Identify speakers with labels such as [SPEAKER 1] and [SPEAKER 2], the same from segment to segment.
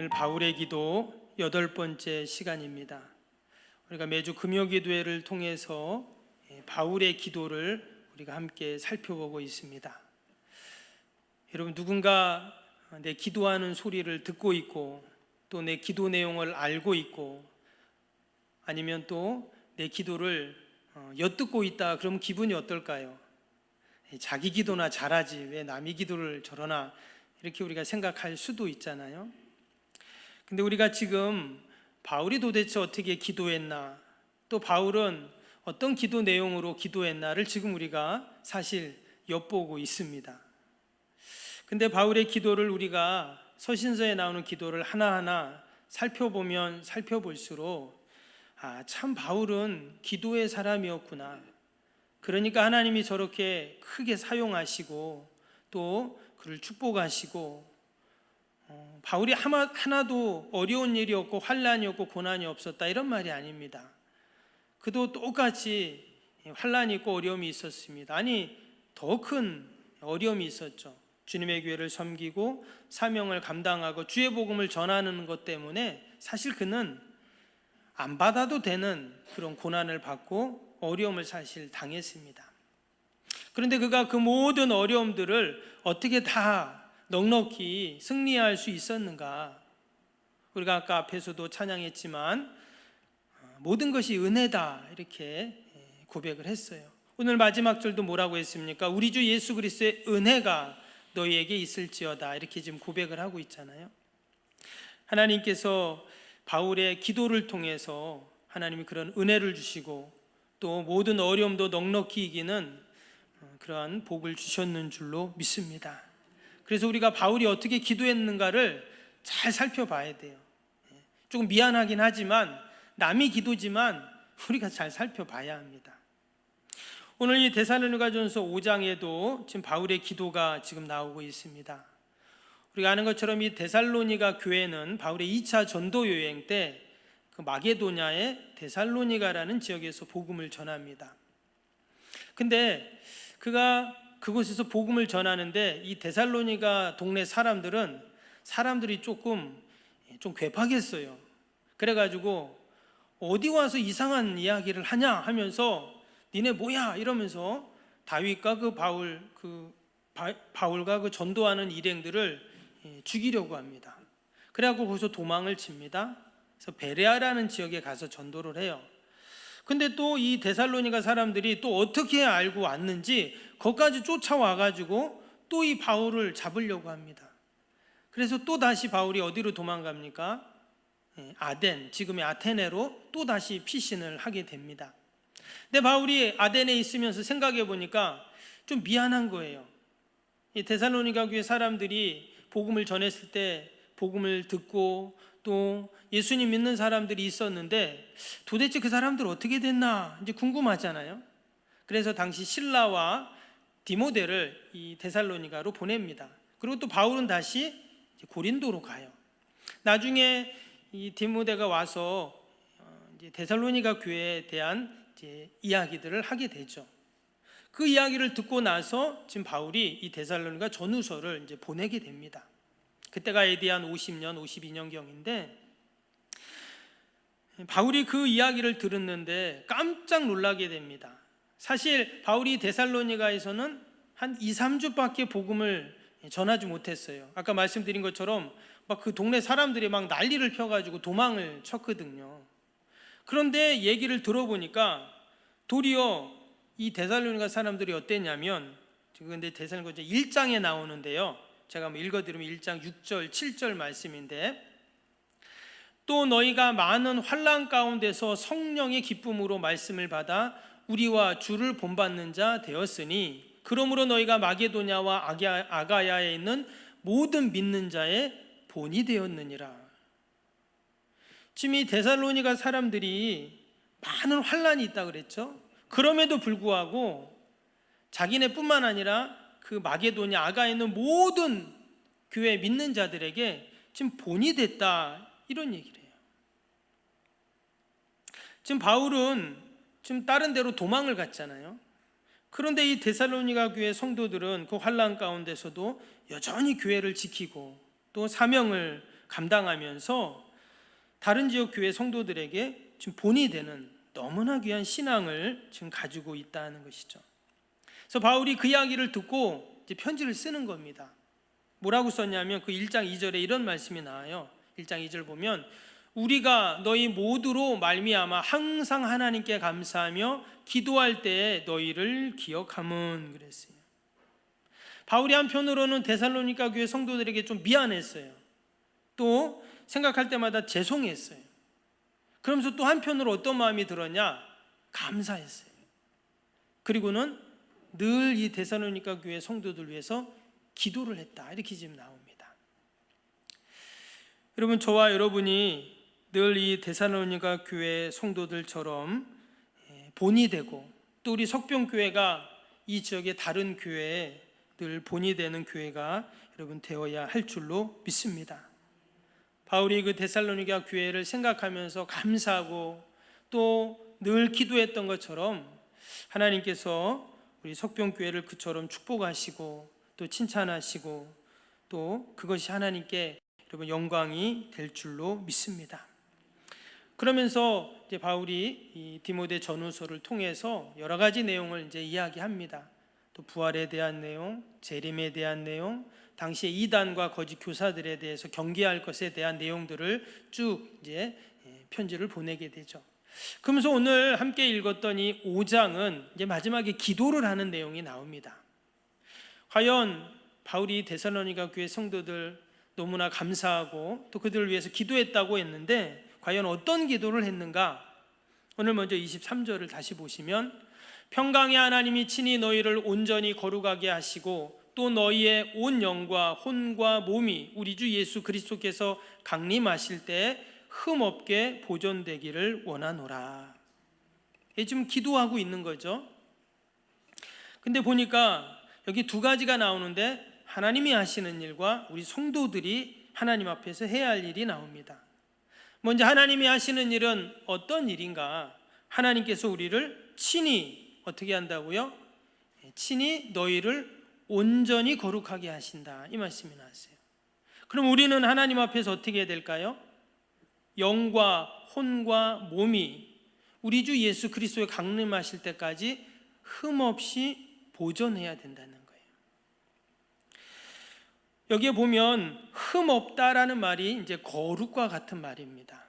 [SPEAKER 1] 오늘 바울의 기도 8번째 시간입니다. 우리가 매주 금요기도회를 통해서 바울의 기도를 우리가 함께 살펴보고 있습니다. 여러분, 누군가 내 기도하는 소리를 듣고 있고 또 내 기도 내용을 알고 있고 아니면 또 내 기도를 엿듣고 있다, 그럼 기분이 어떨까요? 자기 기도나 잘하지 왜 남의 기도를 저러나, 이렇게 우리가 생각할 수도 있잖아요. 근데 우리가 지금 바울이 도대체 어떻게 기도했나, 또 바울은 어떤 기도 내용으로 기도했나를 지금 우리가 사실 엿보고 있습니다. 근데 바울의 기도를 우리가 서신서에 나오는 기도를 하나하나 살펴보면 살펴볼수록 참 바울은 기도의 사람이었구나. 그러니까 하나님이 저렇게 크게 사용하시고 또 그를 축복하시고, 바울이 하나도 어려운 일이 없고 환난이 없고 고난이 없었다, 이런 말이 아닙니다. 그도 똑같이 환난이 있고 어려움이 있었습니다. 아니, 더 큰 어려움이 있었죠. 주님의 교회를 섬기고 사명을 감당하고 주의 복음을 전하는 것 때문에 사실 그는 안 받아도 되는 그런 고난을 받고 어려움을 사실 당했습니다. 그런데 그가 그 모든 어려움들을 어떻게 다 넉넉히 승리할 수 있었는가? 우리가 아까 앞에서도 찬양했지만 모든 것이 은혜다, 이렇게 고백을 했어요. 오늘 마지막 절도 뭐라고 했습니까? 우리 주 예수 그리스도의 은혜가 너희에게 있을지어다, 이렇게 지금 고백을 하고 있잖아요. 하나님께서 바울의 기도를 통해서 하나님이 그런 은혜를 주시고 또 모든 어려움도 넉넉히 이기는 그러한 복을 주셨는 줄로 믿습니다. 그래서 우리가 바울이 어떻게 기도했는가를 잘 살펴봐야 돼요. 조금 미안하긴 하지만 남이 기도지만 우리가 잘 살펴봐야 합니다. 오늘 이 데살로니가전서 5장에도 지금 바울의 기도가 지금 나오고 있습니다. 우리가 아는 것처럼 이 데살로니가 교회는 바울의 2차 전도 여행 때 그 마게도냐의 데살로니가라는 지역에서 복음을 전합니다. 근데 그가 그곳에서 복음을 전하는데 이 데살로니가 동네 사람들이 좀 괴팍했어요. 그래가지고 어디 와서 이상한 이야기를 하냐 하면서 니네 뭐야 이러면서 다윗과 바울과 그 전도하는 일행들을 죽이려고 합니다. 그래갖고 거기서 도망을 칩니다. 그래서 베레아라는 지역에 가서 전도를 해요. 근데 또 이 데살로니가 사람들이 또 어떻게 알고 왔는지 거기까지 쫓아와가지고 또 이 바울을 잡으려고 합니다. 그래서 또 다시 바울이 어디로 도망갑니까? 아덴, 지금의 아테네로 또 다시 피신을 하게 됩니다. 근데 바울이 아덴에 있으면서 생각해 보니까 좀 미안한 거예요. 이 데살로니가 교회 사람들이 복음을 전했을 때 복음을 듣고 또 예수님 믿는 사람들이 있었는데 도대체 그 사람들 어떻게 됐나 이제 궁금하잖아요. 그래서 당시 실라와 디모데를 이 데살로니가로 보냅니다. 그리고 또 바울은 다시 고린도로 가요. 나중에 이 디모데가 와서 이제 데살로니가 교회에 대한 이제 이야기들을 하게 되죠. 그 이야기를 듣고 나서 지금 바울이 이 데살로니가 전후서를 이제 보내게 됩니다. 그때가 AD 한 50년, 52년경인데 바울이 그 이야기를 들었는데 깜짝 놀라게 됩니다. 사실 바울이 데살로니가에서는 한 2, 3주밖에 복음을 전하지 못했어요. 아까 말씀드린 것처럼 막 그 동네 사람들이 막 난리를 펴가지고 도망을 쳤거든요. 그런데 얘기를 들어보니까 도리어 이 데살로니가 사람들이 어땠냐면, 근데 데살로니가 1장에 나오는데요. 제가 한번 읽어드리면 1장 6절, 7절 말씀인데, 또 너희가 많은 환난 가운데서 성령의 기쁨으로 말씀을 받아 우리와 주를 본받는 자 되었으니 그러므로 너희가 마게도냐와 아가야에 있는 모든 믿는 자의 본이 되었느니라. 지금 이 데살로니가 사람들이 많은 환난이 있다 그랬죠. 그럼에도 불구하고 자기네뿐만 아니라 그 마게도냐 아가에 있는 모든 교회 믿는 자들에게 지금 본이 됐다, 이런 얘기를 해요. 지금 바울은 지금 다른 데로 도망을 갔잖아요. 그런데 이 데살로니가 교회 성도들은 그 환난 가운데서도 여전히 교회를 지키고 또 사명을 감당하면서 다른 지역 교회 성도들에게 지금 본이 되는 너무나 귀한 신앙을 지금 가지고 있다는 것이죠. 그래서 바울이 그 이야기를 듣고 이제 편지를 쓰는 겁니다. 뭐라고 썼냐면 그 1장 2절에 이런 말씀이 나와요. 1장 2절 보면 우리가 너희 모두로 말미암아 항상 하나님께 감사하며 기도할 때에 너희를 기억함은 그랬어요. 바울이 한편으로는 데살로니가 교회 성도들에게 좀 미안했어요. 또 생각할 때마다 죄송했어요. 그러면서 또 한편으로 어떤 마음이 들었냐? 감사했어요. 그리고는 늘 이 데살로니가 교회 성도들 위해서 기도를 했다. 이렇게 지금 나옵니다. 여러분, 저와 여러분이 늘 이 데살로니가 교회 성도들처럼 본이 되고 또 우리 석병교회가 이 지역의 다른 교회에 늘 본이 되는 교회가 여러분 되어야 할 줄로 믿습니다. 바울이 그 데살로니가 교회를 생각하면서 감사하고 또 늘 기도했던 것처럼 하나님께서 우리 석병교회를 그처럼 축복하시고 또 칭찬하시고 또 그것이 하나님께 여러분 영광이 될 줄로 믿습니다. 그러면서 이제 바울이 이 디모데 전후서를 통해서 여러 가지 내용을 이제 이야기합니다. 또 부활에 대한 내용, 재림에 대한 내용, 당시에 이단과 거짓 교사들에 대해서 경계할 것에 대한 내용들을 쭉 이제 편지를 보내게 되죠. 그러면서 오늘 함께 읽었던 이 5장은 이제 마지막에 기도를 하는 내용이 나옵니다. 과연 바울이 데살로니가 교회 성도들 너무나 감사하고 또 그들을 위해서 기도했다고 했는데 과연 어떤 기도를 했는가? 오늘 먼저 23절을 다시 보시면 평강의 하나님이 친히 너희를 온전히 거룩하게 하시고 또 너희의 온 영과 혼과 몸이 우리 주 예수 그리스도께서 강림하실 때 흠없게 보존되기를 원하노라. 지금 기도하고 있는 거죠. 근데 보니까 여기 두 가지가 나오는데 하나님이 하시는 일과 우리 성도들이 하나님 앞에서 해야 할 일이 나옵니다. 먼저 하나님이 하시는 일은 어떤 일인가? 하나님께서 우리를 친히 어떻게 한다고요? 친히 너희를 온전히 거룩하게 하신다. 이 말씀이 나왔어요. 그럼 우리는 하나님 앞에서 어떻게 해야 될까요? 영과 혼과 몸이 우리 주 예수 그리스도의 강림하실 때까지 흠없이 보존해야 된다는 거예요. 여기에 보면 흠없다라는 말이 이제 거룩과 같은 말입니다.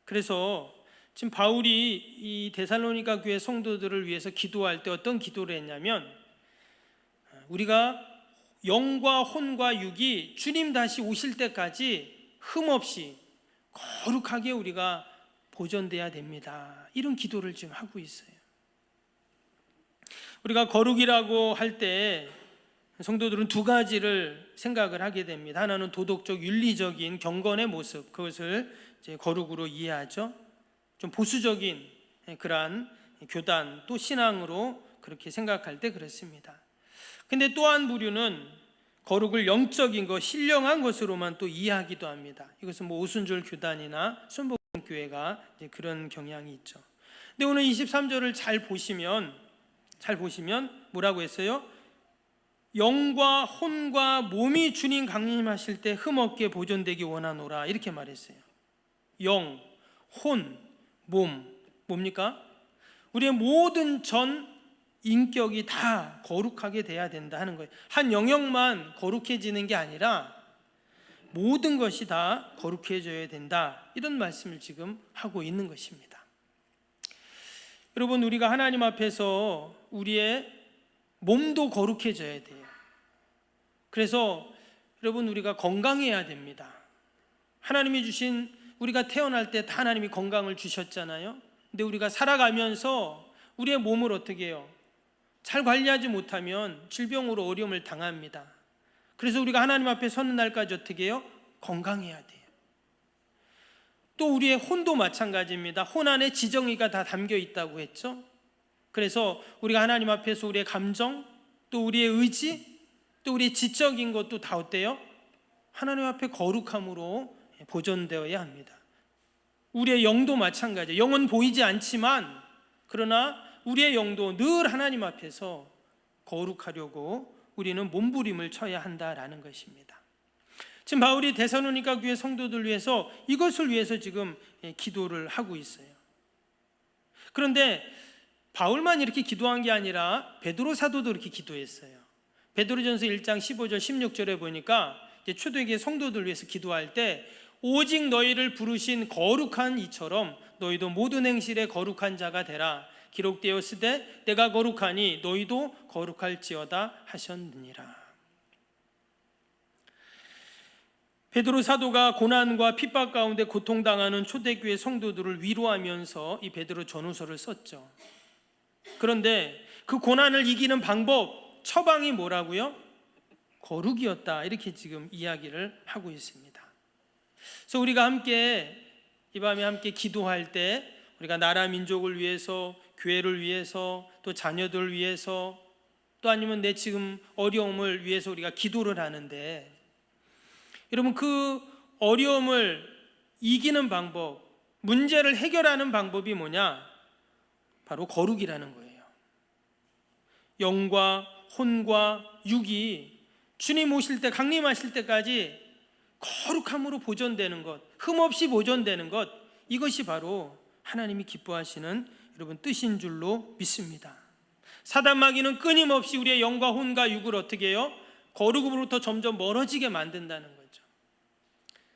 [SPEAKER 1] 그래서 지금 바울이 이 데살로니가 교회 성도들을 위해서 기도할 때 어떤 기도를 했냐면 우리가 영과 혼과 육이 주님 다시 오실 때까지 흠없이 거룩하게 우리가 보존돼야 됩니다. 이런 기도를 지금 하고 있어요. 우리가 거룩이라고 할 때 성도들은 두 가지를 생각을 하게 됩니다. 하나는 도덕적 윤리적인 경건의 모습, 그것을 이제 거룩으로 이해하죠. 좀 보수적인 그러한 교단 또 신앙으로 그렇게 생각할 때 그렇습니다. 근데 또 한 부류는 거룩을 영적인 것, 신령한 것으로만 또 이해하기도 합니다. 이것은 뭐 오순절 교단이나 순복음교회가 그런 경향이 있죠. 근데 오늘 23절을 잘 보시면 뭐라고 했어요? 영과 혼과 몸이 주님 강림하실 때 흠없게 보존되기 원하노라 이렇게 말했어요. 영, 혼, 몸, 뭡니까? 우리의 모든 전 인격이 다 거룩하게 돼야 된다 하는 거예요. 한 영역만 거룩해지는 게 아니라 모든 것이 다 거룩해져야 된다 이런 말씀을 지금 하고 있는 것입니다. 여러분, 우리가 하나님 앞에서 우리의 몸도 거룩해져야 돼요. 그래서 여러분, 우리가 건강해야 됩니다. 하나님이 주신, 우리가 태어날 때 다 하나님이 건강을 주셨잖아요. 근데 우리가 살아가면서 우리의 몸을 어떻게 해요? 잘 관리하지 못하면 질병으로 어려움을 당합니다. 그래서 우리가 하나님 앞에 서는 날까지 어떻게 해요? 건강해야 돼요. 또 우리의 혼도 마찬가지입니다. 혼 안에 지정의가 다 담겨 있다고 했죠. 그래서 우리가 하나님 앞에서 우리의 감정, 또 우리의 의지, 또 우리의 지적인 것도 다 어때요? 하나님 앞에 거룩함으로 보존되어야 합니다. 우리의 영도 마찬가지예요. 영은 보이지 않지만 그러나 우리의 영도 늘 하나님 앞에서 거룩하려고 우리는 몸부림을 쳐야 한다라는 것입니다. 지금 바울이 데살로니가 교회 성도들 위해서 이것을 위해서 지금 기도를 하고 있어요. 그런데 바울만 이렇게 기도한 게 아니라 베드로 사도도 이렇게 기도했어요. 베드로전서 1장 15절 16절에 보니까 이제 초대교회 성도들 위해서 기도할 때 오직 너희를 부르신 거룩한 이처럼 너희도 모든 행실에 거룩한 자가 되라. 기록되었으되 내가 거룩하니 너희도 거룩할지어다 하셨느니라. 베드로 사도가 고난과 핍박 가운데 고통당하는 초대교회 성도들을 위로하면서 이 베드로 전후서를 썼죠. 그런데 그 고난을 이기는 방법, 처방이 뭐라고요? 거룩이었다. 이렇게 지금 이야기를 하고 있습니다. 그래서 우리가 함께 이 밤에 함께 기도할 때 우리가 나라 민족을 위해서, 교회를 위해서, 또 자녀들을 위해서, 또 아니면 내 지금 어려움을 위해서 우리가 기도를 하는데, 여러분 그 어려움을 이기는 방법, 문제를 해결하는 방법이 뭐냐? 바로 거룩이라는 거예요. 영과 혼과 육이 주님 오실 때, 강림하실 때까지 거룩함으로 보존되는 것, 흠없이 보존되는 것, 이것이 바로 하나님이 기뻐하시는 여러분 뜻인 줄로 믿습니다. 사단 마귀는 끊임없이 우리의 영과 혼과 육을 어떻게 해요? 거룩으로부터 점점 멀어지게 만든다는 거죠.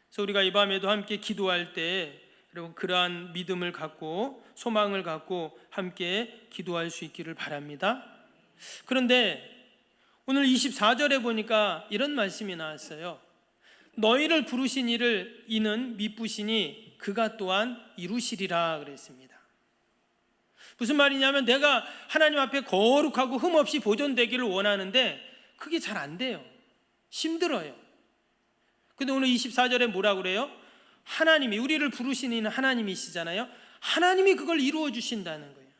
[SPEAKER 1] 그래서 우리가 이 밤에도 함께 기도할 때 여러분 그러한 믿음을 갖고 소망을 갖고 함께 기도할 수 있기를 바랍니다. 그런데 오늘 24절에 보니까 이런 말씀이 나왔어요. 너희를 부르신 이는 미쁘시니 그가 또한 이루시리라 그랬습니다. 무슨 말이냐면 내가 하나님 앞에 거룩하고 흠없이 보존되기를 원하는데 그게 잘 안 돼요. 힘들어요. 근데 오늘 24절에 뭐라고 그래요? 하나님이, 우리를 부르신 이는 하나님이시잖아요. 하나님이 그걸 이루어 주신다는 거예요.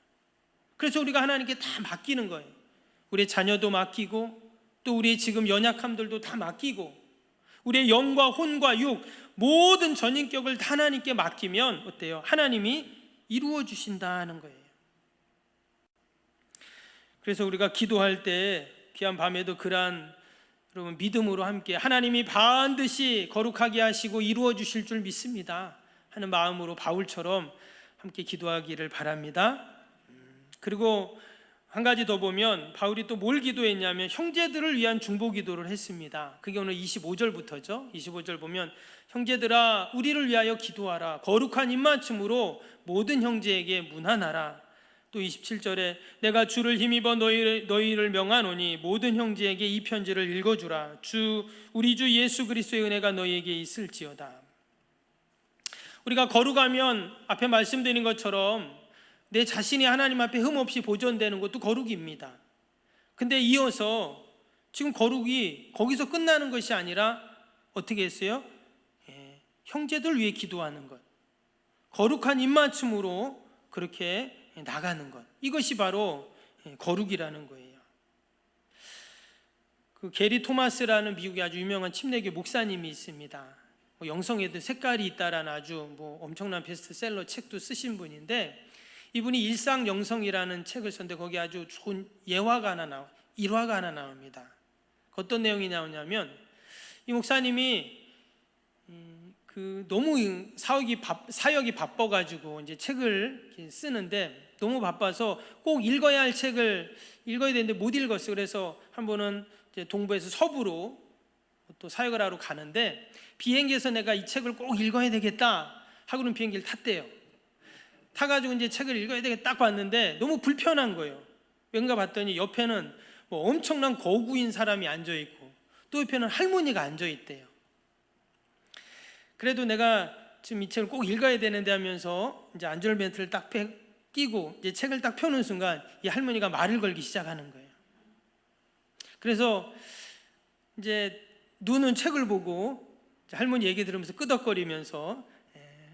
[SPEAKER 1] 그래서 우리가 하나님께 다 맡기는 거예요. 우리의 자녀도 맡기고 또 우리의 지금 연약함들도 다 맡기고 우리의 영과 혼과 육 모든 전인격을 다 하나님께 맡기면 어때요? 하나님이 이루어 주신다는 거예요. 그래서 우리가 기도할 때 귀한 밤에도 그러한 여러분 믿음으로 함께 하나님이 반드시 거룩하게 하시고 이루어 주실 줄 믿습니다 하는 마음으로 바울처럼 함께 기도하기를 바랍니다. 그리고 한 가지 더 보면 바울이 또 뭘 기도했냐면 형제들을 위한 중보 기도를 했습니다. 그게 오늘 25절부터죠. 25절 보면 형제들아 우리를 위하여 기도하라. 거룩한 입맞춤으로 모든 형제에게 문안하라. 또 27절에 내가 주를 힘입어 너희를 명하노니 모든 형제에게 이 편지를 읽어주라. 우리 주 예수 그리스도의 은혜가 너희에게 있을지어다. 우리가 거룩하면 앞에 말씀드린 것처럼 내 자신이 하나님 앞에 흠없이 보존되는 것도 거룩입니다. 근데 이어서 지금 거룩이 거기서 끝나는 것이 아니라 어떻게 했어요? 형제들 위해 기도하는 것, 거룩한 입맞춤으로 그렇게 나가는 것, 이것이 바로 거룩이라는 거예요. 그 게리 토마스라는 미국의 아주 유명한 침례교 목사님이 있습니다. 영성에도 색깔이 있다라는 아주 엄청난 베스트셀러 책도 쓰신 분인데 이분이 일상영성이라는 책을 썼는데 거기 아주 좋은 예화가 하나 일화가 하나 나옵니다. 어떤 내용이 나오냐면 이 목사님이 너무 사역이 바빠가지고 이제 책을 쓰는데 너무 바빠서 꼭 읽어야 할 책을 읽어야 되는데 못 읽었어요. 그래서 한 번은 이제 동부에서 서부로 또 사역을 하러 가는데 비행기에서 내가 이 책을 꼭 읽어야 되겠다 하고는 비행기를 탔대요. 타가지고 이제 책을 읽어야 되겠다 딱 봤는데 너무 불편한 거예요. 왠가 봤더니 옆에는 엄청난 거구인 사람이 앉아있고 또 옆에는 할머니가 앉아있대요. 그래도 내가 지금 이 책을 꼭 읽어야 되는데 하면서 이제 안전벨트를 딱 끼고 이제 책을 딱 펴는 순간 이 할머니가 말을 걸기 시작하는 거예요. 그래서 이제 눈은 책을 보고 할머니 얘기 들으면서 끄덕거리면서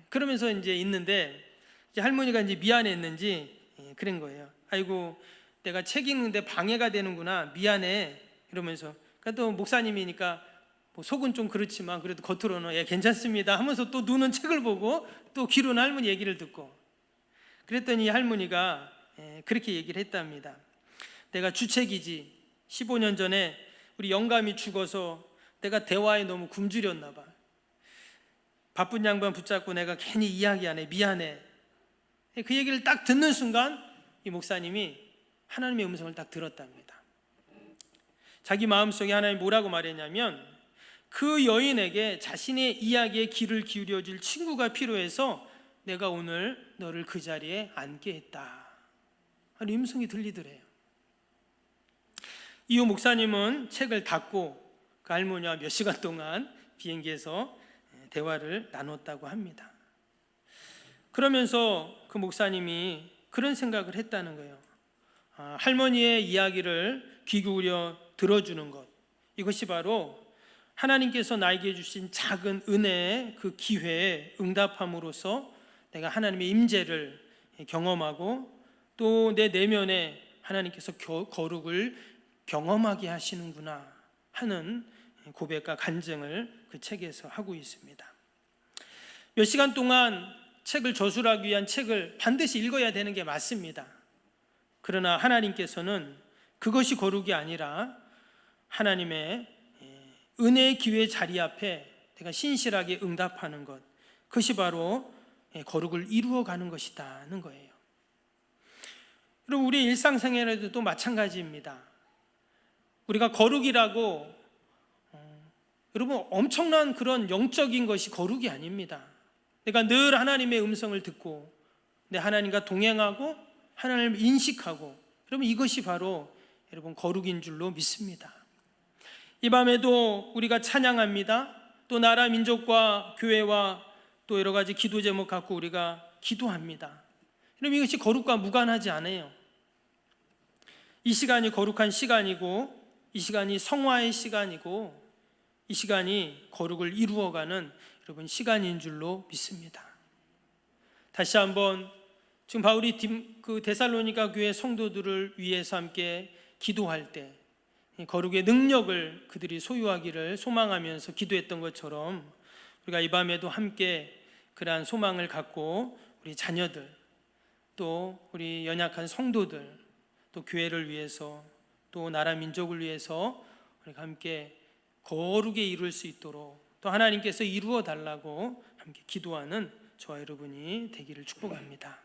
[SPEAKER 1] 그러면서 이제 있는데 이제 할머니가 이제 미안했는지 그런 거예요. 아이고 내가 책 읽는데 방해가 되는구나 미안해 이러면서 그러니까 또 목사님이니까 속은 좀 그렇지만 그래도 겉으로는 괜찮습니다 하면서 또 눈은 책을 보고 또 귀로는 할머니 얘기를 듣고 그랬더니 할머니가 그렇게 얘기를 했답니다. 내가 주책이지 15년 전에 우리 영감이 죽어서 내가 대화에 너무 굶주렸나 봐. 바쁜 양반 붙잡고 내가 괜히 이야기 안 해. 미안해. 그 얘기를 딱 듣는 순간 이 목사님이 하나님의 음성을 딱 들었답니다. 자기 마음속에 하나님이 뭐라고 말했냐면 그 여인에게 자신의 이야기에 귀를 기울여 줄 친구가 필요해서 내가 오늘 너를 그 자리에 앉게 했다. 하는 음성이 들리더래요. 이후 목사님은 책을 닫고 그 할머니와 몇 시간 동안 비행기에서 대화를 나눴다고 합니다. 그러면서 그 목사님이 그런 생각을 했다는 거예요. 할머니의 이야기를 귀 기울여 들어주는 것, 이것이 바로 하나님께서 나에게 주신 작은 은혜의 그 기회에 응답함으로써 내가 하나님의 임재를 경험하고 또 내 내면에 하나님께서 거룩을 경험하게 하시는구나 하는 고백과 간증을 그 책에서 하고 있습니다. 몇 시간 동안 책을 저술하기 위한 책을 반드시 읽어야 되는 게 맞습니다. 그러나 하나님께서는 그것이 거룩이 아니라 하나님의 은혜의 기회 자리 앞에 내가 신실하게 응답하는 것, 그것이 바로 거룩을 이루어가는 것이다는 거예요. 그리고 우리 일상생활에도 또 마찬가지입니다. 우리가 거룩이라고 여러분 엄청난 그런 영적인 것이 거룩이 아닙니다. 내가 늘 하나님의 음성을 듣고 내 하나님과 동행하고 하나님을 인식하고, 여러분 이것이 바로 여러분 거룩인 줄로 믿습니다. 이 밤에도 우리가 찬양합니다. 또 나라 민족과 교회와 또 여러 가지 기도 제목 갖고 우리가 기도합니다. 여러분 이것이 거룩과 무관하지 않아요. 이 시간이 거룩한 시간이고 이 시간이 성화의 시간이고 이 시간이 거룩을 이루어가는 여러분 시간인 줄로 믿습니다. 다시 한번 지금 바울이 그 데살로니가 교회 성도들을 위해서 함께 기도할 때 거룩의 능력을 그들이 소유하기를 소망하면서 기도했던 것처럼 우리가 이 밤에도 함께 그러한 소망을 갖고 우리 자녀들 또 우리 연약한 성도들 또 교회를 위해서 또 나라 민족을 위해서 우리가 함께 거룩에 이룰 수 있도록 또 하나님께서 이루어 달라고 함께 기도하는 저와 여러분이 되기를 축복합니다.